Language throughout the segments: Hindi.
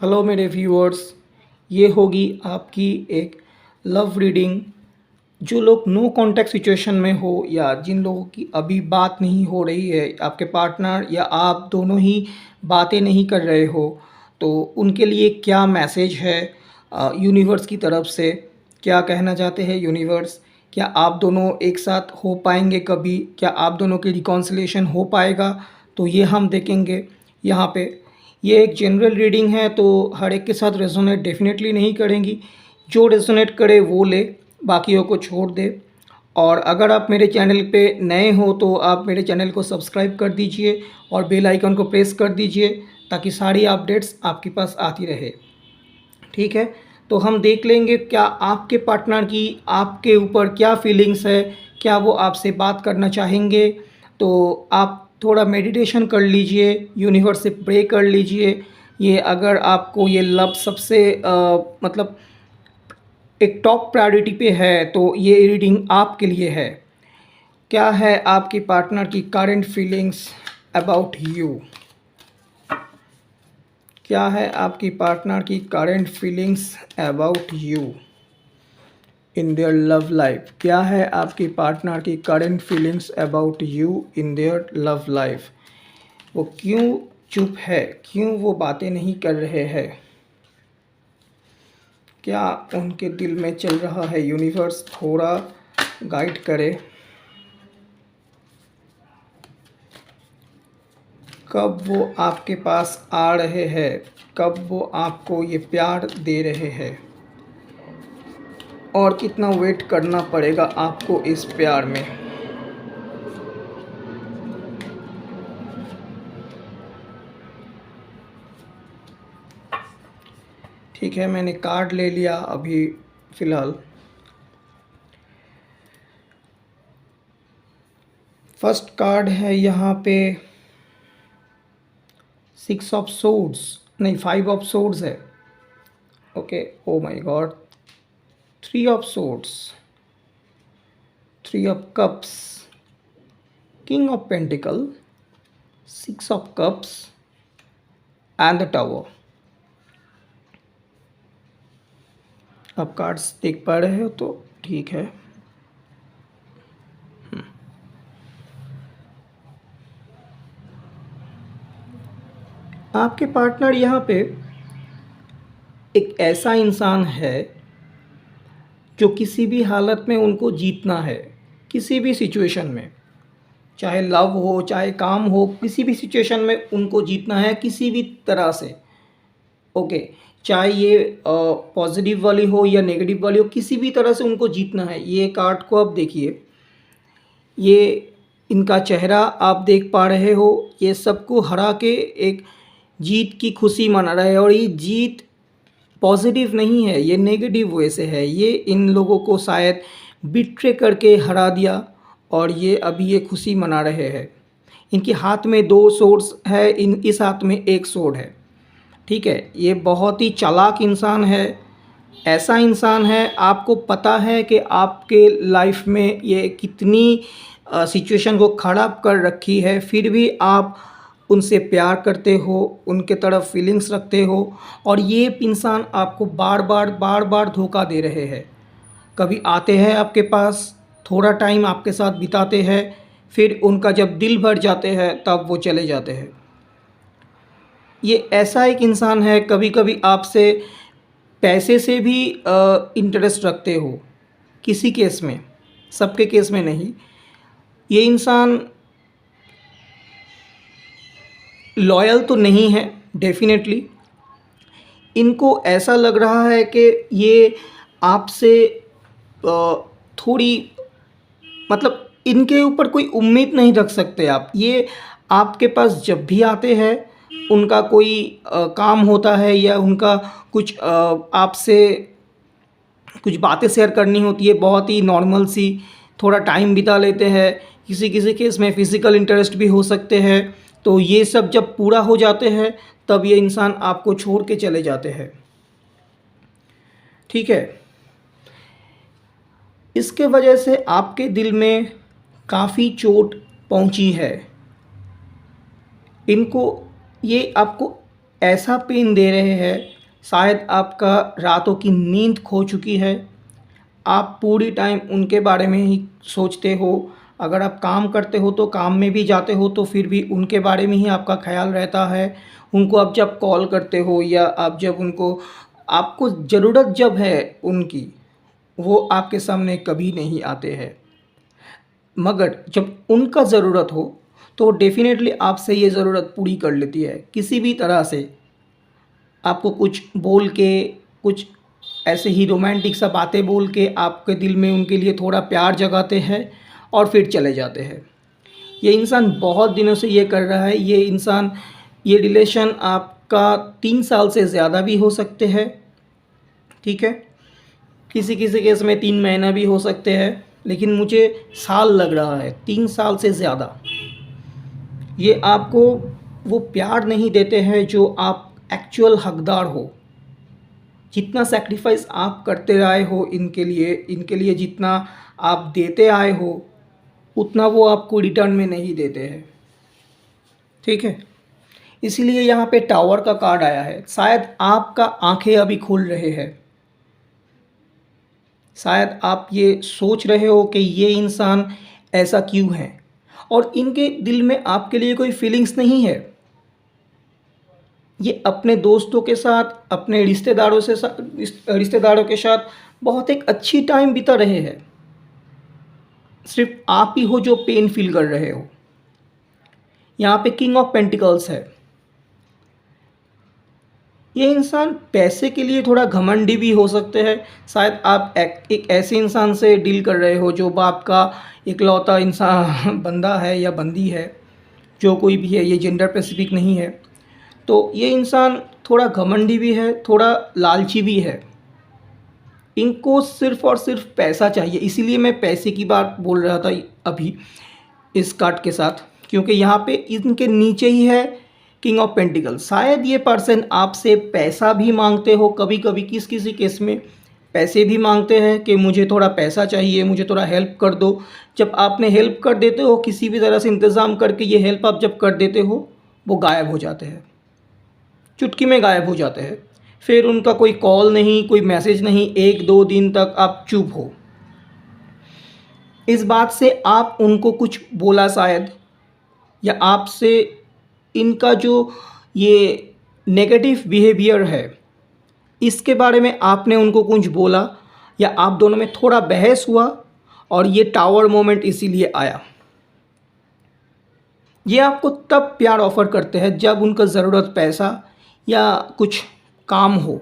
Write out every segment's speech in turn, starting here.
हेलो मेरे व्यूअर्स, ये होगी आपकी एक लव रीडिंग। जो लोग नो कांटेक्ट सिचुएशन में हो या जिन लोगों की अभी बात नहीं हो रही है, आपके पार्टनर या आप दोनों ही बातें नहीं कर रहे हो, तो उनके लिए क्या मैसेज है यूनिवर्स की तरफ से? क्या कहना चाहते हैं यूनिवर्स? क्या आप दोनों एक साथ हो पाएंगे कभी? क्या आप दोनों की रिकॉन्सिलेशन हो पाएगा? तो ये हम देखेंगे यहाँ पे। ये एक जनरल रीडिंग है, तो हर एक के साथ रेजोनेट डेफिनेटली नहीं करेंगी। जो रेजोनेट करे वो ले, बाकियों को छोड़ दे। और अगर आप मेरे चैनल पे नए हो तो आप मेरे चैनल को सब्सक्राइब कर दीजिए और बेल आइकन को प्रेस कर दीजिए, ताकि सारी अपडेट्स आपके पास आती रहे। ठीक है, तो हम देख लेंगे क्या आपके पार्टनर की आपके ऊपर क्या फीलिंग्स है, क्या वो आपसे बात करना चाहेंगे। तो आप थोड़ा मेडिटेशन कर लीजिए, यूनिवर्स से प्रे कर लीजिए। ये अगर आपको ये लव सबसे मतलब एक टॉप प्रायोरिटी पे है, तो ये रीडिंग आपके लिए है। क्या है आपकी पार्टनर की करंट फीलिंग्स अबाउट यू? क्या है आपकी पार्टनर की current feelings about you in their love life? क्या है आपकी पार्टनर की current feelings about you in their love life? वो क्यों चुप है? क्यों वो बातें नहीं कर रहे हैं? क्या उनके दिल में चल रहा है? यूनिवर्स थोड़ा गाइड करे। कब वो आपके पास आ रहे हैं? कब वो आपको ये प्यार दे रहे हैं? और कितना वेट करना पड़ेगा आपको इस प्यार में? ठीक है, मैंने कार्ड ले लिया अभी फ़िलहाल। फर्स्ट कार्ड है यहाँ पे 6 ऑफ सोर्ड्स, नहीं 5 ऑफ सोर्ड्स है। Okay, oh my God, 3 of swords, 3 of cups, king of pentacle, 6 of cups and the tower. आप कार्ड्स देख पा रहे हो तो ठीक है। आपके पार्टनर यहाँ पे एक ऐसा इंसान है जो किसी भी हालत में उनको जीतना है, किसी भी सिचुएशन में, चाहे लव हो चाहे काम हो, किसी भी सिचुएशन में उनको जीतना है किसी भी तरह से। ओके, चाहे ये पॉजिटिव वाली हो या नेगेटिव वाली हो, किसी भी तरह से उनको जीतना है। ये कार्ड को आप देखिए, ये इनका चेहरा आप देख पा रहे हो, ये सबको हरा के एक जीत की खुशी मना रहा है। और ये जीत पॉजिटिव नहीं है, ये नेगेटिव वे से है। ये इन लोगों को शायद बिट्रे करके हरा दिया और ये अभी ये खुशी मना रहे हैं। इनके हाथ में 2 सोर्ड्स है, इस हाथ में 1 सोर्ड है। ठीक है, ये बहुत ही चालाक इंसान है। ऐसा इंसान है, आपको पता है कि आपके लाइफ में ये कितनी सिचुएशन को खराब कर रखी है, फिर भी आप उनसे प्यार करते हो, उनके तरफ फीलिंग्स रखते हो। और ये इंसान आपको बार बार धोखा दे रहे हैं। कभी आते हैं आपके पास, थोड़ा टाइम आपके साथ बिताते हैं, फिर उनका जब दिल भर जाते हैं तब वो चले जाते हैं। ये ऐसा एक इंसान है, कभी कभी आपसे पैसे से भी इंटरेस्ट रखते हो, किसी केस में, सबके केस में नहीं। ये इंसान लॉयल तो नहीं है डेफिनेटली। इनको ऐसा लग रहा है कि ये आपसे थोड़ी, मतलब इनके ऊपर कोई उम्मीद नहीं रख सकते आप। ये आपके पास जब भी आते हैं, उनका कोई काम होता है या उनका कुछ आपसे कुछ बातें शेयर करनी होती है, बहुत ही नॉर्मल सी, थोड़ा टाइम बिता लेते हैं। किसी किसी केस में फ़िज़िकल इंटरेस्ट भी हो सकते हैं। तो ये सब जब पूरा हो जाते हैं तब ये इंसान आपको छोड़ के चले जाते हैं। ठीक है, इसके वजह से आपके दिल में काफ़ी चोट पहुंची है। इनको, ये आपको ऐसा पेन दे रहे हैं, शायद आपका रातों की नींद खो चुकी है। आप पूरी टाइम उनके बारे में ही सोचते हो। अगर आप काम करते हो तो काम में भी जाते हो तो फिर भी उनके बारे में ही आपका ख़्याल रहता है। उनको आप जब कॉल करते हो या आप जब उनको आपको ज़रूरत जब है उनकी, वो आपके सामने कभी नहीं आते हैं। मगर जब उनका ज़रूरत हो तो डेफ़िनेटली आपसे ये ज़रूरत पूरी कर लेती है। किसी भी तरह से आपको कुछ बोल के, कुछ ऐसे ही रोमांटिक सा बातें बोल के आपके दिल में उनके लिए थोड़ा प्यार जगाते हैं और फिर चले जाते हैं। ये इंसान बहुत दिनों से ये कर रहा है। ये रिलेशन आपका 3 साल से ज़्यादा भी हो सकते हैं, ठीक है? किसी-किसी केस में 3 महीना भी हो सकते हैं, लेकिन मुझे साल लग रहा है, 3 साल से ज़्यादा। ये आपको वो प्यार नहीं देते हैं जो आप एक्चुअल हकदार हो। जितना सैक्रिफ़ाइस आप करते आए हो इनके लिए जितना आप देते आए हो, उतना वो आपको रिटर्न में नहीं देते हैं, ठीक है? इसीलिए यहाँ पे टावर का कार्ड आया है। शायद आपका आँखें अभी खुल रहे हैं। शायद आप ये सोच रहे हो कि ये इंसान ऐसा क्यों है और इनके दिल में आपके लिए कोई फीलिंग्स नहीं है। ये अपने दोस्तों के साथ, अपने रिश्तेदारों के साथ बहुत एक अच्छी टाइम बिता रहे हैं। सिर्फ़ आप ही हो जो पेन फ़ील कर रहे हो। यहाँ पे किंग ऑफ पेंटिकल्स है। ये इंसान पैसे के लिए थोड़ा घमंडी भी हो सकते हैं। शायद आप एक ऐसे इंसान से डील कर रहे हो जो बाप का इकलौता इंसान बंदा है या बंदी है, जो कोई भी है, ये जेंडर स्पेसिफिक नहीं है। तो ये इंसान थोड़ा घमंडी भी है, थोड़ा लालची भी है। इनको सिर्फ़ और सिर्फ़ पैसा चाहिए। इसीलिए मैं पैसे की बात बोल रहा था अभी इस कार्ड के साथ, क्योंकि यहाँ पे इनके नीचे ही है किंग ऑफ पेंटिकल्स। शायद ये पर्सन आपसे पैसा भी मांगते हो, कभी-कभी किसी केस में पैसे भी मांगते हैं कि मुझे थोड़ा पैसा चाहिए, मुझे थोड़ा हेल्प कर दो। जब आपने हेल्प कर देते हो, किसी भी तरह से इंतज़ाम करके ये हेल्प आप जब कर देते हो, वो गायब हो जाते हैं। चुटकी में गायब हो जाते हैं। फिर उनका कोई कॉल नहीं, कोई मैसेज नहीं, 1-2 दिन तक आप चुप हो। इस बात से आप उनको कुछ बोला शायद, या आपसे इनका जो ये नेगेटिव बिहेवियर है, इसके बारे में आपने उनको कुछ बोला या आप दोनों में थोड़ा बहस हुआ और ये टावर मोमेंट इसीलिए आया। ये आपको तब प्यार ऑफ़र करते हैं जब उनका ज़रूरत पैसा या कुछ काम हो,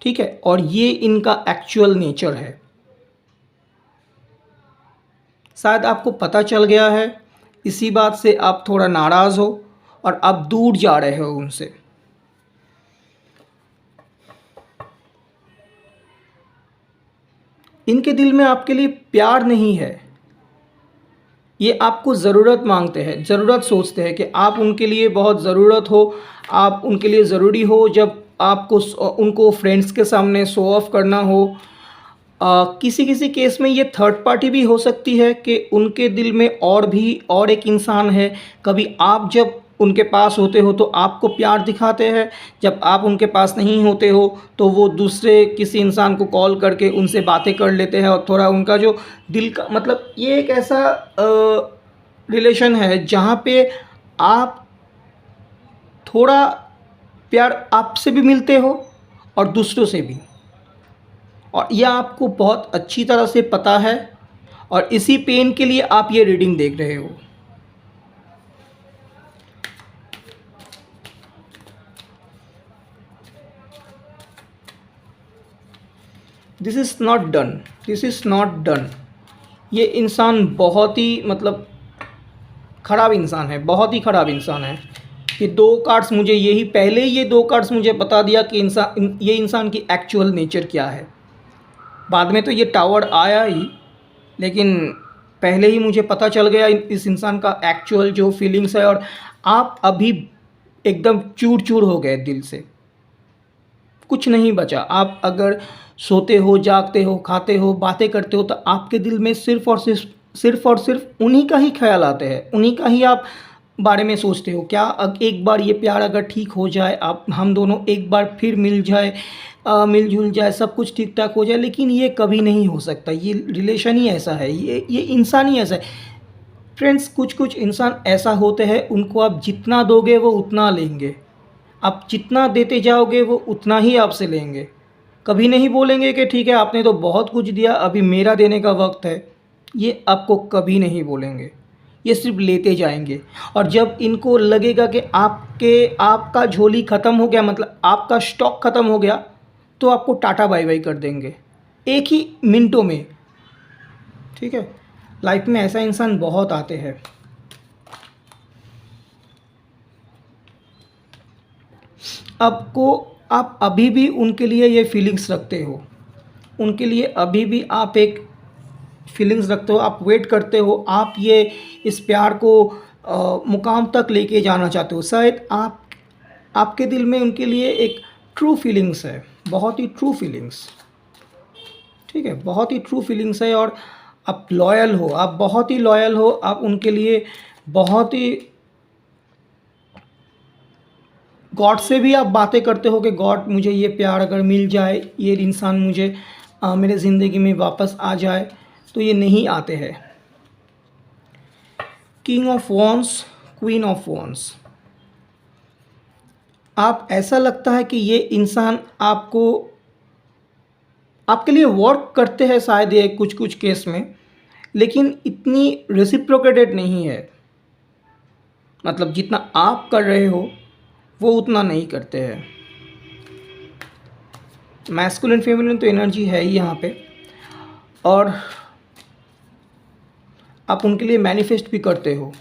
ठीक है? और ये इनका एक्चुअल नेचर है। शायद आपको पता चल गया है, इसी बात से आप थोड़ा नाराज़ हो और आप दूर जा रहे हो उनसे। इनके दिल में आपके लिए प्यार नहीं है। ये आपको ज़रूरत मांगते हैं, ज़रूरत सोचते हैं कि आप उनके लिए बहुत ज़रूरत हो, आप उनके लिए ज़रूरी हो। जब आपको उनको फ्रेंड्स के सामने शो ऑफ़ करना हो, किसी-किसी केस में ये थर्ड पार्टी भी हो सकती है कि उनके दिल में और एक इंसान है। कभी आप जब उनके पास होते हो तो आपको प्यार दिखाते हैं, जब आप उनके पास नहीं होते हो तो वो दूसरे किसी इंसान को कॉल करके उनसे बातें कर लेते हैं और थोड़ा उनका जो दिल का मतलब ये एक ऐसा रिलेशन है जहाँ पे आप थोड़ा प्यार आपसे भी मिलते हो और दूसरों से भी, और यह आपको बहुत अच्छी तरह से पता है और इसी पेन के लिए आप ये रीडिंग देख रहे हो। This is not done, this is not done. ये इंसान बहुत ही मतलब ख़राब इंसान है, बहुत ही ख़राब इंसान है। ये 2 कार्ड्स मुझे पहले ये 2 कार्ड्स मुझे बता दिया कि ये इंसान की एक्चुअल नेचर क्या है। बाद में तो ये टावर आया ही, लेकिन पहले ही मुझे पता चल गया इस इंसान का एक्चुअल जो फीलिंग्स है, और आप अभी एकदम चूर-चूर हो गए दिल से। कुछ नहीं बचा। आप अगर सोते हो, जागते हो, खाते हो, बातें करते हो तो आपके दिल में सिर्फ़ और सिर्फ़ उन्हीं का ही ख़्याल आते हैं। उन्हीं का ही आप बारे में सोचते हो? क्या एक बार ये प्यार अगर ठीक हो जाए, आप हम दोनों एक बार फिर मिल जाए, मिल-जुल जाए, सब कुछ ठीक-ठाक हो जाए, लेकिन ये कभी नहीं हो सकता। ये रिलेशन ही ऐसा है, ये इंसान ही ऐसा है। फ्रेंड्स, कुछ-कुछ इंसान ऐसा होते हैं, उनको आप जितना दोगे वो उतना लेंगे। आप जितना देते जाओगे वो उतना ही आपसे लेंगे। कभी नहीं बोलेंगे कि ठीक है आपने तो बहुत कुछ दिया, अभी मेरा देने का वक़्त है। ये आपको कभी नहीं बोलेंगे। ये सिर्फ़ लेते जाएँगे, और जब इनको लगेगा कि आपका झोली ख़त्म हो गया, मतलब आपका स्टॉक ख़त्म हो गया, तो आपको टाटा बाय-बाय कर देंगे। एक ही मिनटों में, ठीक है? लाइफ़ में ऐसा इंसान बहुत आते हैं। आपको आप अभी भी उनके लिए ये फीलिंग्स रखते हो। उनके लिए अभी भी आप एक फीलिंग्स रखते हो, आप वेट करते हो, आप ये इस प्यार को मुकाम तक लेके जाना चाहते हो। शायद आपके दिल में उनके लिए एक ट्रू फीलिंग्स है, बहुत ही ट्रू फीलिंग्स, ठीक है? बहुत ही ट्रू फीलिंग्स है, और आप लॉयल हो, आप बहुत ही लॉयल हो, आप उनके लिए बहुत ही, गॉड से भी आप बातें करते हो कि गॉड मुझे ये प्यार अगर मिल जाए, ये इंसान मुझे मेरे ज़िंदगी में वापस आ जाए, तो ये नहीं आते हैं। King of wands, queen of wands. आप ऐसा लगता है कि ये इंसान आपके लिए वर्क करते हैं शायद ये कुछ-कुछ केस में, लेकिन इतनी रेसिप्रोकेटेड नहीं है। मतलब जितना आप कर रहे हो, वो उतना नहीं करते हैं। मैस्कुलिन फेमिनिन तो एनर्जी है ही यहाँ पे, और आप उनके लिए मैनिफेस्ट भी करते हो।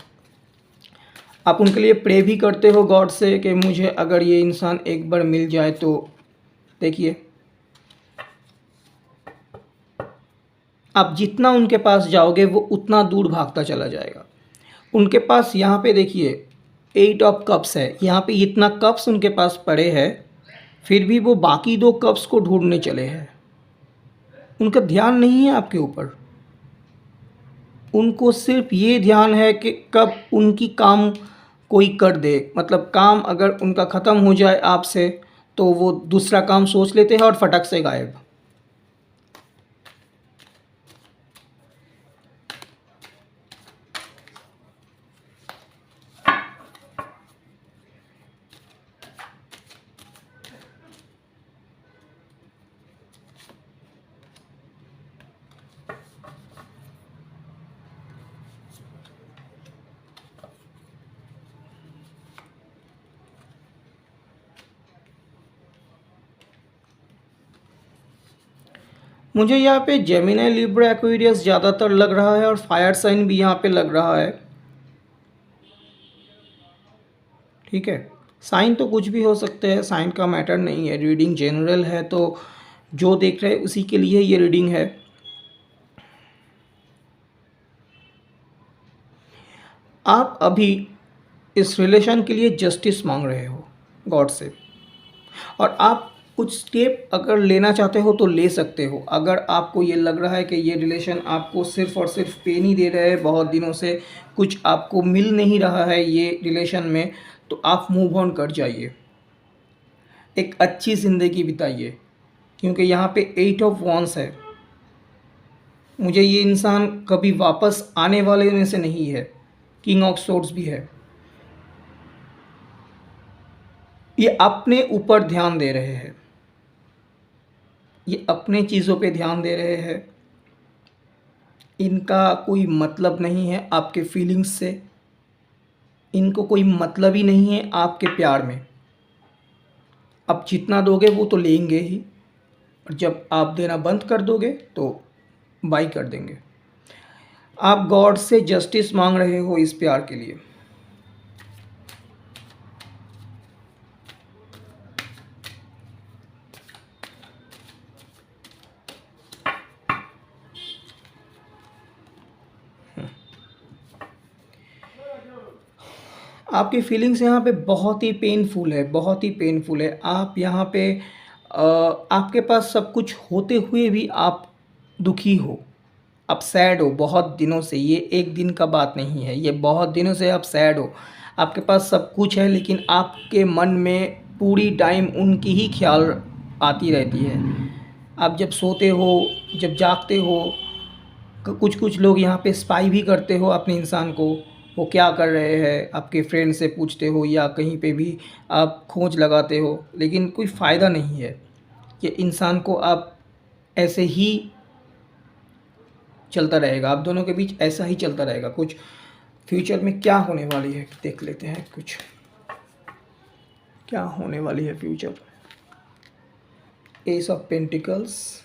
आप उनके लिए प्रे भी करते हो गॉड से कि मुझे अगर ये इंसान एक बार मिल जाए तो देखिए, आप जितना उनके पास जाओगे वो उतना दूर भागता चला जाएगा। उनके पास यहाँ पे देखिए 8 ऑफ कप्स है, यहाँ पे इतना कप्स उनके पास पड़े हैं, फिर भी वो बाकी 2 कप्स को ढूंढने चले हैं। उनका ध्यान नहीं है आपके ऊपर, उनको सिर्फ ये ध्यान है कि कब उनकी काम कोई कर दे। मतलब काम अगर उनका ख़त्म हो जाए आपसे, तो वो दूसरा काम सोच लेते हैं और फटक से गायब। मुझे यहाँ पे जेमिनी, लिब्रा, एक्वेरियस ज़्यादातर लग रहा है, और फायर साइन भी यहाँ पे लग रहा है, ठीक है? साइन तो कुछ भी हो सकते हैं, साइन का मैटर नहीं है, रीडिंग जनरल है, तो जो देख रहे हैं उसी के लिए ये रीडिंग है। आप अभी इस रिलेशन के लिए जस्टिस मांग रहे हो गॉड से, और आप कुछ स्टेप अगर लेना चाहते हो तो ले सकते हो। अगर आपको ये लग रहा है कि ये रिलेशन आपको सिर्फ़ और सिर्फ पेन ही दे रहा है, बहुत दिनों से कुछ आपको मिल नहीं रहा है ये रिलेशन में, तो आप मूव ऑन कर जाइए, एक अच्छी ज़िंदगी बिताइए, क्योंकि यहाँ पे 8 ऑफ वॉन्स है। मुझे ये इंसान कभी वापस आने वाले में से नहीं है। किंग ऑफ सोर्ड्स भी है। ये अपने ऊपर ध्यान दे रहे हैं, ये अपने चीज़ों पे ध्यान दे रहे हैं। इनका कोई मतलब नहीं है आपके फीलिंग्स से, इनको कोई मतलब ही नहीं है आपके प्यार में। आप जितना दोगे वो तो लेंगे ही, और जब आप देना बंद कर दोगे तो बाय कर देंगे। आप गॉड से जस्टिस मांग रहे हो इस प्यार के लिए। आपकी फीलिंग्स यहाँ पे बहुत ही पेनफुल है, बहुत ही पेनफुल है। आप यहाँ पे आपके पास सब कुछ होते हुए भी आप दुखी हो, आप सैड हो बहुत दिनों से। ये एक दिन का बात नहीं है, ये बहुत दिनों से आप सैड हो। आपके पास सब कुछ है लेकिन आपके मन में पूरी टाइम उनकी ही ख्याल आती रहती है। आप जब सोते हो, जब जागते हो, कुछ कुछ लोग यहाँ पे स्पाई भी करते हो अपने इंसान को, वो क्या कर रहे हैं आपके फ्रेंड से पूछते हो या कहीं पे भी आप खोज लगाते हो, लेकिन कोई फ़ायदा नहीं है। ये इंसान को आप ऐसे ही चलता रहेगा, आप दोनों के बीच ऐसा ही चलता रहेगा। कुछ फ्यूचर में क्या होने वाली है देख लेते हैं, कुछ क्या होने वाली है future. S of pentacles,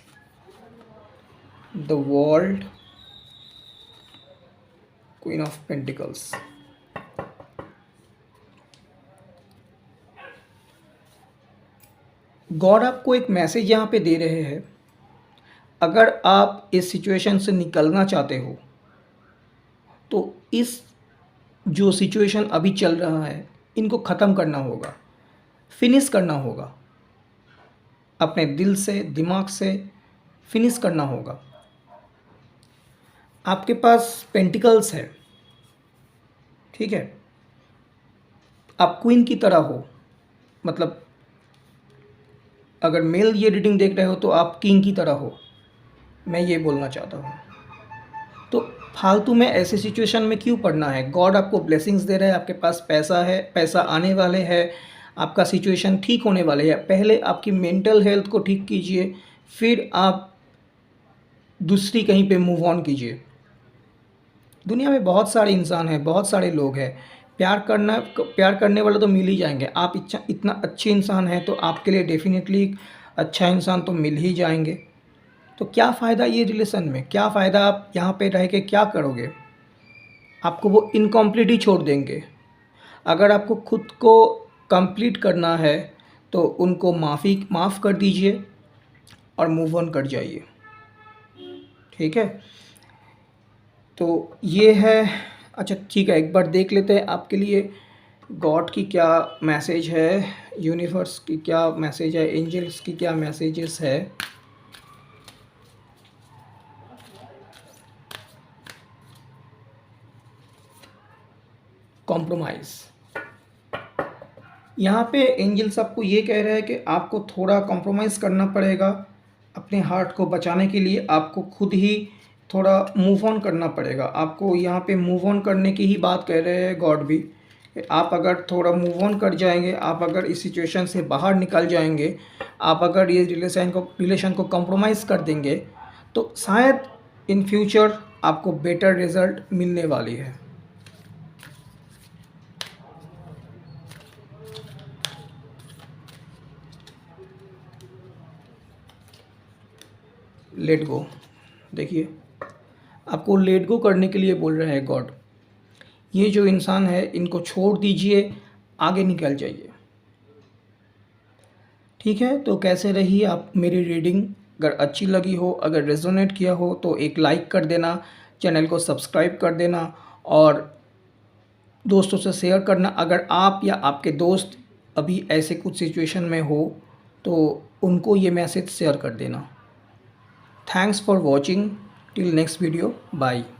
the world, queen of pentacles. God आपको एक मैसेज यहाँ पे दे रहे हैं। अगर आप इस सिचुएशन से निकलना चाहते हो तो इस जो सिचुएशन अभी चल रहा है इनको ख़त्म करना होगा, फिनिश करना होगा, अपने दिल से, दिमाग से फिनिश करना होगा। आपके पास पेंटिकल्स है, ठीक है, आप क्वीन की तरह हो, मतलब अगर मेल ये रीडिंग देख रहे हो तो आप किंग की तरह हो, मैं ये बोलना चाहता हूँ। तो फालतू में ऐसे सिचुएशन में क्यों पड़ना है। गॉड आपको ब्लेसिंग्स दे रहा है, आपके पास पैसा है, पैसा आने वाले है, आपका सिचुएशन ठीक होने वाले है। पहले आपकी मेंटल हेल्थ को ठीक कीजिए, फिर आप दूसरी कहीं पे मूव ऑन कीजिए। दुनिया में बहुत सारे इंसान हैं, बहुत सारे लोग हैं, प्यार करने वाले तो मिल ही जाएंगे। आप इतना अच्छे इंसान हैं तो आपके लिए डेफिनेटली अच्छा इंसान तो मिल ही जाएंगे। तो क्या फ़ायदा ये रिलेशन में, क्या फ़ायदा आप यहाँ पे रह के क्या करोगे। आपको वो इनकम्प्लीट ही छोड़ देंगे। अगर आपको खुद को कंप्लीट करना है तो उनको माफ़ कर दीजिए और मूव ऑन कर जाइए, ठीक है। तो ये है। अच्छा ठीक है, एक बार देख लेते हैं आपके लिए गॉड की क्या मैसेज है, यूनिवर्स की क्या मैसेज है, एंजल्स की क्या मैसेजेस है। कॉम्प्रोमाइज़, यहाँ पे एंजल्स आपको ये कह रहा है कि आपको थोड़ा कॉम्प्रोमाइज़ करना पड़ेगा। अपने हार्ट को बचाने के लिए आपको खुद ही थोड़ा मूव ऑन करना पड़ेगा। आपको यहाँ पे मूव ऑन करने की ही बात कह रहे हैं गॉड भी। आप अगर थोड़ा मूव ऑन कर जाएंगे, आप अगर इस सिचुएशन से बाहर निकल जाएंगे, आप अगर ये रिलेशन को कॉम्प्रोमाइज़ कर देंगे तो शायद इन फ्यूचर आपको बेटर रिज़ल्ट मिलने वाली है। लेट गो, देखिए आपको लेट गो करने के लिए बोल रहे हैं गॉड। ये जो इंसान है इनको छोड़ दीजिए, आगे निकल जाइए, ठीक है। तो कैसे रही आप मेरी रीडिंग, अगर अच्छी लगी हो, अगर रेजोनेट किया हो तो एक लाइक कर देना, चैनल को सब्सक्राइब कर देना और दोस्तों से शेयर करना। अगर आप या आपके दोस्त अभी ऐसे कुछ सिचुएशन में हो तो उनको ये मैसेज शेयर कर देना। Thanks for watching. Till next video. Bye.